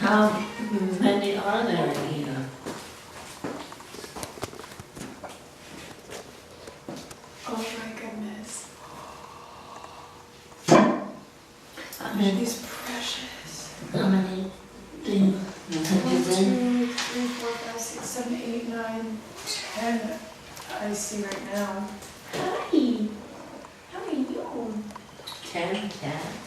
How many are there in here? Oh my goodness. How many, She's precious. how many do you have 1, you been? 2, 3, 4, 5, 6, 7, 8, 9, 10. I see right now. Hi. How are you? 10 cats?